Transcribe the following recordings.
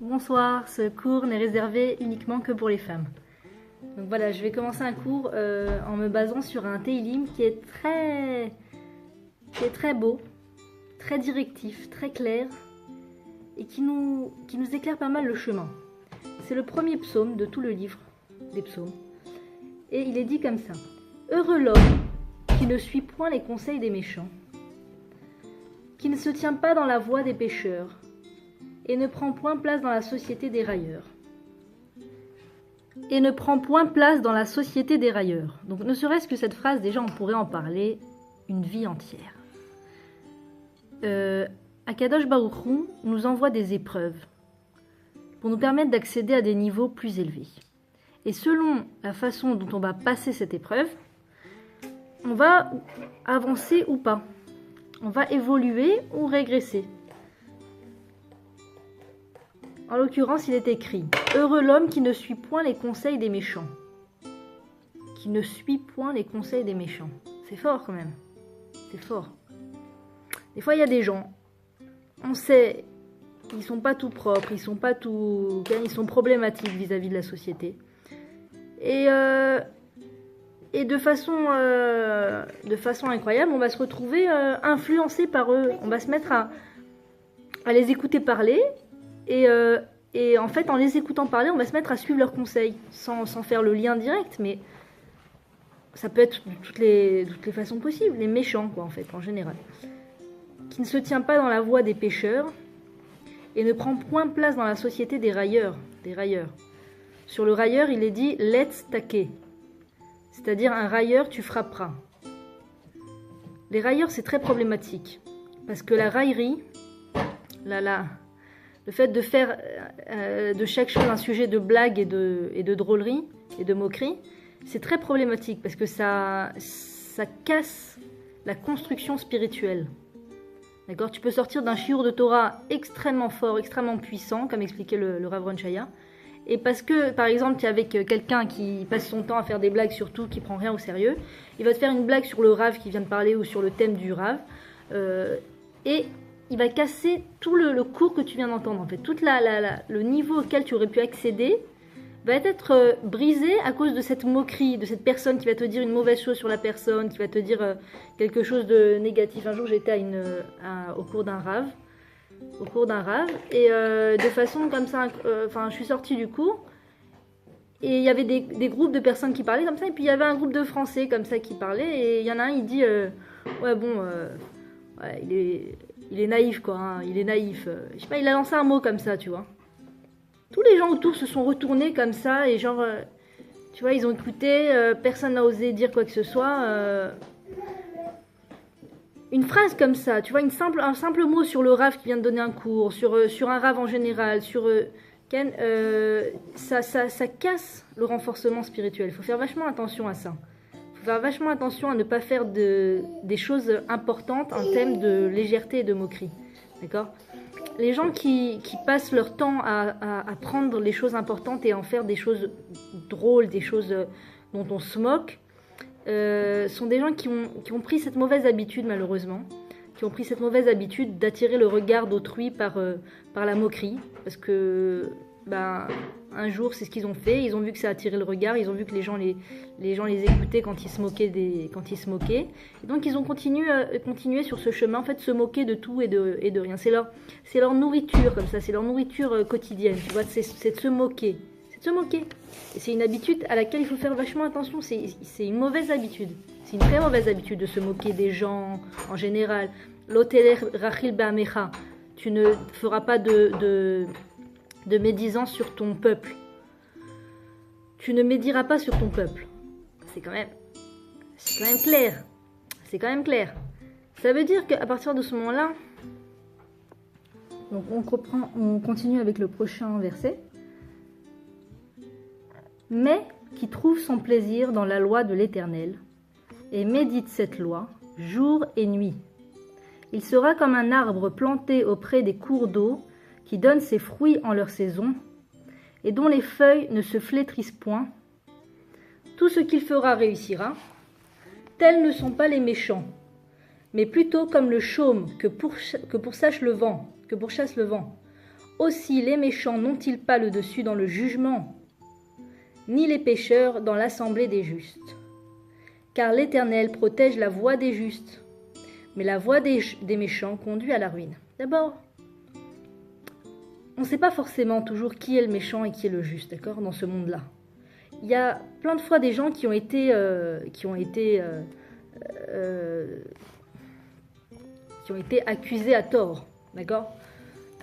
Bonsoir, ce cours n'est réservé uniquement que pour les femmes. Donc voilà, je vais commencer un cours en me basant sur un Teilim qui est très beau, très directif, très clair et qui nous éclaire pas mal le chemin. C'est le premier psaume de tout le livre des psaumes. Et il est dit comme ça. Heureux l'homme qui ne suit point les conseils des méchants, qui ne se tient pas dans la voie des pécheurs, et ne prend point place dans la société des railleurs. Et ne prend point place dans la société des railleurs. Donc ne serait-ce que cette phrase, déjà on pourrait en parler une vie entière. Akadosh Baruch Hu nous envoie des épreuves pour nous permettre d'accéder à des niveaux plus élevés. Et selon la façon dont on va passer cette épreuve, on va avancer ou pas. On va évoluer ou régresser. En l'occurrence, il est écrit « Heureux l'homme qui ne suit point les conseils des méchants. » Qui ne suit point les conseils des méchants. C'est fort quand même. C'est fort. Des fois, il y a des gens, on sait, ils sont pas tout propres, ils sont problématiques vis-à-vis de la société. Et de façon incroyable, on va se retrouver influencé par eux. On va se mettre à les écouter parler. Et en fait, en les écoutant parler, on va se mettre à suivre leurs conseils, sans faire le lien direct, mais ça peut être de toutes les façons possibles, les méchants, quoi, en fait, en général. Qui ne se tient pas dans la voie des pécheurs, et ne prend point place dans la société des railleurs. Sur le railleur, il est dit « let's taquer », c'est-à-dire un railleur, tu frapperas. Les railleurs, c'est très problématique, parce que la raillerie, le fait de faire de chaque chose un sujet de blague et de drôlerie et de moquerie, c'est très problématique parce que ça casse la construction spirituelle. D'accord ? Tu peux sortir d'un shiur de Torah extrêmement fort, extrêmement puissant, comme expliquait le Rav Ron Shaya, et parce que, par exemple, tu es avec quelqu'un qui passe son temps à faire des blagues sur tout, qui prend rien au sérieux, il va te faire une blague sur le Rav qui vient de parler ou sur le thème du Rav, et il va casser tout le cours que tu viens d'entendre. En fait, tout le niveau auquel tu aurais pu accéder va être brisé à cause de cette moquerie, de cette personne qui va te dire une mauvaise chose sur la personne, qui va te dire quelque chose de négatif. Un jour, j'étais au cours d'un rave, et de façon comme ça, je suis sortie du cours, et il y avait des groupes de personnes qui parlaient comme ça, et puis il y avait un groupe de Français comme ça qui parlait, et il y en a un, il dit il est naïf, quoi, hein, il est naïf. Je sais pas, il a lancé un mot comme ça, tu vois. Tous les gens autour se sont retournés comme ça, et genre, tu vois, ils ont écouté, personne n'a osé dire quoi que ce soit. Une phrase comme ça, tu vois, un simple mot sur le Rav qui vient de donner un cours, sur un Rav en général, ça casse le renforcement spirituel. Il faut faire vachement attention à ça. Faire vachement attention à ne pas faire des choses importantes un thème de légèreté et de moquerie. D'accord ? Les gens qui passent leur temps à prendre les choses importantes et à en faire des choses drôles, des choses dont on se moque, sont des gens qui ont pris cette mauvaise habitude, malheureusement, qui ont pris cette mauvaise habitude d'attirer le regard d'autrui par la moquerie, parce que un jour c'est ce qu'ils ont fait, ils ont vu que ça attirait le regard, ils ont vu que les gens les écoutaient quand ils se moquaient et donc ils ont continué sur ce chemin, en fait, se moquer de tout et de rien. C'est leur nourriture, comme ça, c'est leur nourriture quotidienne, tu vois, c'est de se moquer, et c'est une habitude à laquelle il faut faire vachement attention. C'est une mauvaise habitude, c'est une très mauvaise habitude de se moquer des gens en général. L'oteler rachil ba'amecha, tu ne feras pas de médisance sur ton peuple. Tu ne médiras pas sur ton peuple. C'est quand même clair. C'est quand même clair. Ça veut dire qu'à partir de ce moment-là, donc on continue avec le prochain verset. Mais qui trouve son plaisir dans la loi de l'Éternel et médite cette loi jour et nuit. Il sera comme un arbre planté auprès des cours d'eau qui donne ses fruits en leur saison, et dont les feuilles ne se flétrissent point. Tout ce qu'il fera réussira. Tels ne sont pas les méchants, mais plutôt comme le chaume que pourchasse le vent. Aussi les méchants n'ont-ils pas le dessus dans le jugement, ni les pécheurs dans l'assemblée des justes. Car l'Éternel protège la voie des justes, mais la voie des méchants conduit à la ruine. D'abord, on ne sait pas forcément toujours qui est le méchant et qui est le juste, d'accord, dans ce monde-là. Il y a plein de fois des gens qui ont été accusés à tort, d'accord.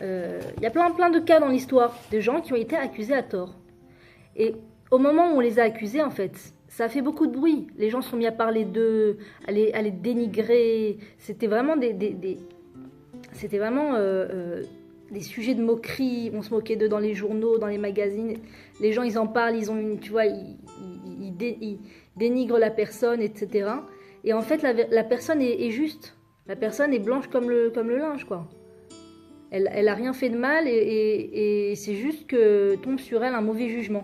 Il y a plein de cas dans l'histoire de gens qui ont été accusés à tort. Et au moment où on les a accusés, en fait, ça a fait beaucoup de bruit. Les gens se sont mis à parler d'eux, à les dénigrer. C'était vraiment des sujets de moquerie. On se moquait d'eux dans les journaux, dans les magazines. Les gens, ils en parlent, ils dénigrent la personne, etc. Et en fait, la personne est juste. La personne est blanche comme le linge, quoi. Elle a rien fait de mal et c'est juste que tombe sur elle un mauvais jugement.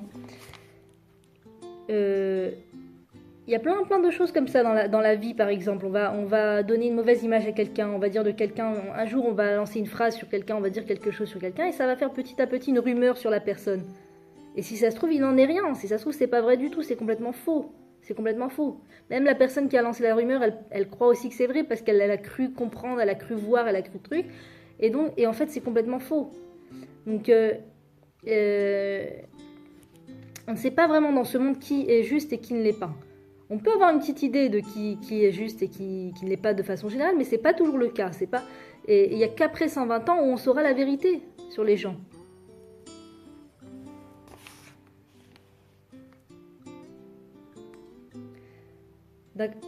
Il y a plein de choses comme ça dans la vie, par exemple. On va donner une mauvaise image à quelqu'un, on va dire de quelqu'un, un jour on va lancer une phrase sur quelqu'un, on va dire quelque chose sur quelqu'un et ça va faire petit à petit une rumeur sur la personne. Et si ça se trouve, il n'en est rien. Si ça se trouve, c'est pas vrai du tout, c'est complètement faux. C'est complètement faux. Même la personne qui a lancé la rumeur, elle croit aussi que c'est vrai parce qu'elle a cru comprendre, elle a cru voir, elle a cru truc. Et en fait, c'est complètement faux. Donc, on ne sait pas vraiment dans ce monde qui est juste et qui ne l'est pas. On peut avoir une petite idée de qui est juste et qui ne l'est pas de façon générale, mais c'est pas toujours le cas. Et il n'y a qu'après 120 ans où on saura la vérité sur les gens.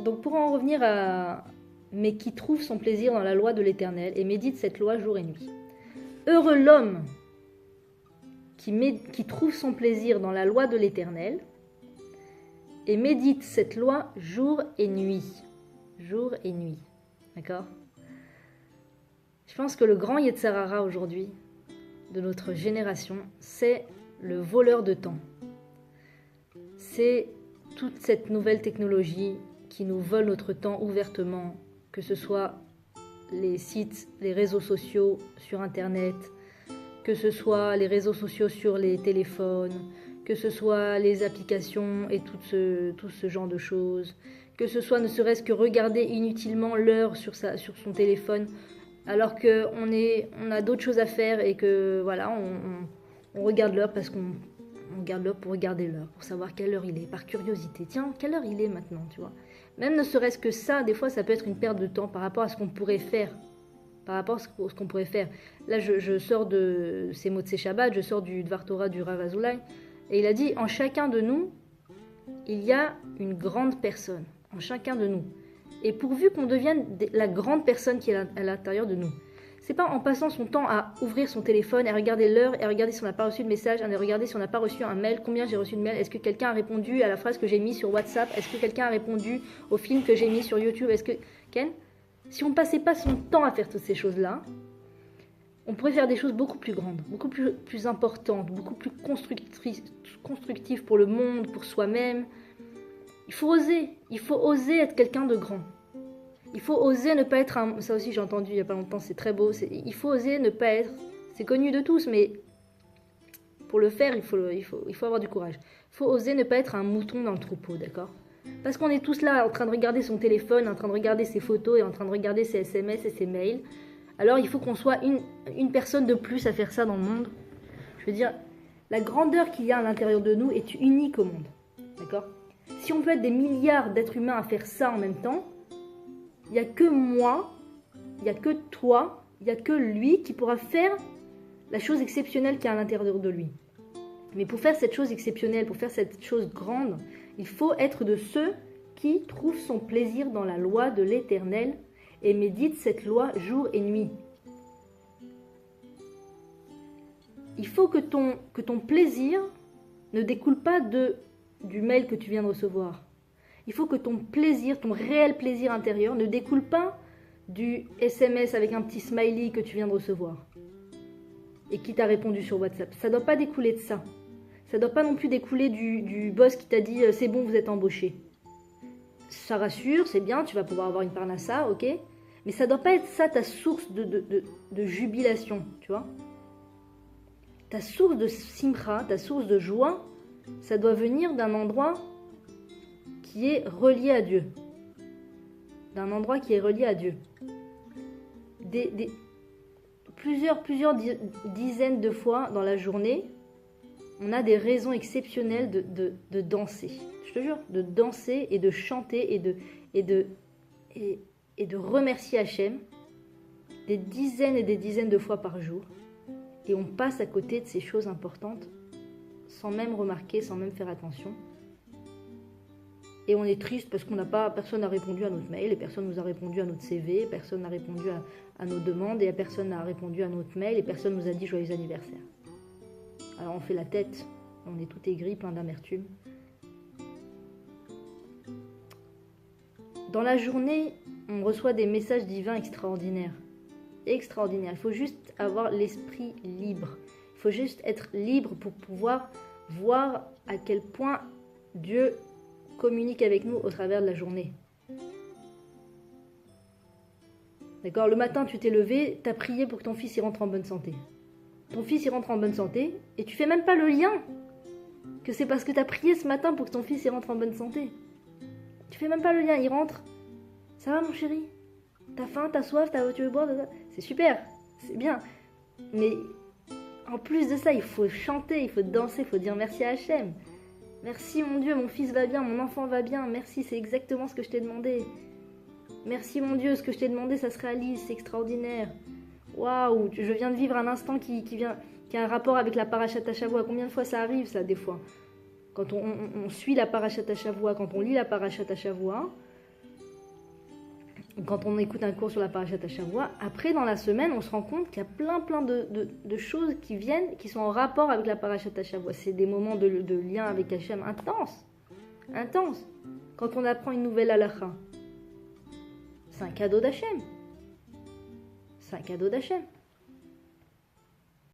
Donc pour en revenir à... Mais qui trouve son plaisir dans la loi de l'Éternel et médite cette loi jour et nuit. Heureux l'homme qui trouve son plaisir dans la loi de l'Éternel et médite cette loi jour et nuit. Jour et nuit. D'accord ? Je pense que le grand Yetzer Hara aujourd'hui, de notre génération, c'est le voleur de temps. C'est toute cette nouvelle technologie qui nous vole notre temps ouvertement, que ce soit les sites, les réseaux sociaux sur Internet, que ce soit les réseaux sociaux sur les téléphones, que ce soit les applications et tout ce genre de choses, que ce soit ne serait-ce que regarder inutilement l'heure sur son téléphone, alors qu'on a d'autres choses à faire et que voilà, on regarde l'heure parce qu'on regarde l'heure pour regarder l'heure, pour savoir quelle heure il est, par curiosité. Tiens, quelle heure il est maintenant, tu vois. Même ne serait-ce que ça, des fois, ça peut être une perte de temps par rapport à ce qu'on pourrait faire. Là, je sors de ces mots de ces Shabbat, je sors du Dvar Torah du Rav Azoulay, et il a dit, en chacun de nous, il y a une grande personne. En chacun de nous. Et pourvu qu'on devienne la grande personne qui est à l'intérieur de nous. C'est pas en passant son temps à ouvrir son téléphone, à regarder l'heure, et à regarder si on n'a pas reçu de message, à regarder si on n'a pas reçu un mail, combien j'ai reçu de mails, est-ce que quelqu'un a répondu à la phrase que j'ai mise sur WhatsApp, est-ce que quelqu'un a répondu au film que j'ai mis sur YouTube, Ken, si on ne passait pas son temps à faire toutes ces choses-là, on pourrait faire des choses beaucoup plus grandes, beaucoup plus importantes, beaucoup plus constructives pour le monde, pour soi-même. Il faut oser être quelqu'un de grand. Il faut oser ne pas être un... Ça aussi j'ai entendu il n'y a pas longtemps, c'est très beau. Il faut oser ne pas être... C'est connu de tous, mais pour le faire, il faut avoir du courage. Il faut oser ne pas être un mouton dans le troupeau, d'accord ? Parce qu'on est tous là en train de regarder son téléphone, en train de regarder ses photos et en train de regarder ses SMS et ses mails. Alors il faut qu'on soit une personne de plus à faire ça dans le monde. Je veux dire, la grandeur qu'il y a à l'intérieur de nous est unique au monde, d'accord ? Si on peut être des milliards d'êtres humains à faire ça en même temps, il n'y a que moi, il n'y a que toi, il n'y a que lui qui pourra faire la chose exceptionnelle qu'il y a à l'intérieur de lui. Mais pour faire cette chose exceptionnelle, pour faire cette chose grande, il faut être de ceux qui trouvent son plaisir dans la loi de l'Éternel et méditent cette loi jour et nuit. Il faut que ton plaisir ne découle pas du mail que tu viens de recevoir. Il faut que ton plaisir, ton réel plaisir intérieur ne découle pas du SMS avec un petit smiley que tu viens de recevoir et qui t'a répondu sur WhatsApp. Ça ne doit pas découler de ça. Ça ne doit pas non plus découler du boss qui t'a dit « c'est bon, vous êtes embauché ». Ça rassure, c'est bien, tu vas pouvoir avoir une parnassa, ok ? Mais ça ne doit pas être ça ta source de jubilation, tu vois ? ta source de simcha, ta source de joie, ça doit venir d'un endroit qui est relié à Dieu. D'un endroit qui est relié à Dieu. Plusieurs dizaines de fois dans la journée, on a des raisons exceptionnelles de danser. Je te jure, de danser et de chanter et de remercier Hachem des dizaines et des dizaines de fois par jour. Et on passe à côté de ces choses importantes sans même remarquer, sans même faire attention. Et on est triste parce personne n'a répondu à notre mail, et personne nous a répondu à notre CV, personne n'a répondu à nos demandes, et personne n'a répondu à notre mail, et personne nous a dit joyeux anniversaire. Alors on fait la tête, on est tout aigri, plein d'amertume. Dans la journée, on reçoit des messages divins extraordinaires. Extraordinaires. Il faut juste avoir l'esprit libre. Il faut juste être libre pour pouvoir voir à quel point Dieu communique avec nous au travers de la journée. D'accord ? Le matin, tu t'es levé, tu as prié pour que ton fils y rentre en bonne santé. Ton fils y rentre en bonne santé et tu fais même pas le lien que c'est parce que tu as prié ce matin pour que ton fils y rentre en bonne santé. Tu fais même pas le lien, il rentre. Ça va mon chéri ? T'as faim, t'as soif, tu veux boire ? C'est super, c'est bien. Mais en plus de ça, il faut chanter, il faut danser, il faut dire merci à Hachem. Merci mon Dieu, mon fils va bien, mon enfant va bien, merci, c'est exactement ce que je t'ai demandé. Merci mon Dieu, ce que je t'ai demandé, ça se réalise, c'est extraordinaire. Waouh, je viens de vivre un instant qui a un rapport avec la Parashat Shavua. Combien de fois ça arrive ça, des fois ? Quand on suit la Parashat Shavua, quand on lit la Parashat Shavua, quand on écoute un cours sur la Parashat Shavua, après dans la semaine, on se rend compte qu'il y a plein de choses qui viennent, qui sont en rapport avec la Parashat Shavua. C'est des moments de lien avec Hachem intense. Quand on apprend une nouvelle halakha, c'est un cadeau d'Hachem. C'est un cadeau d'Hachem.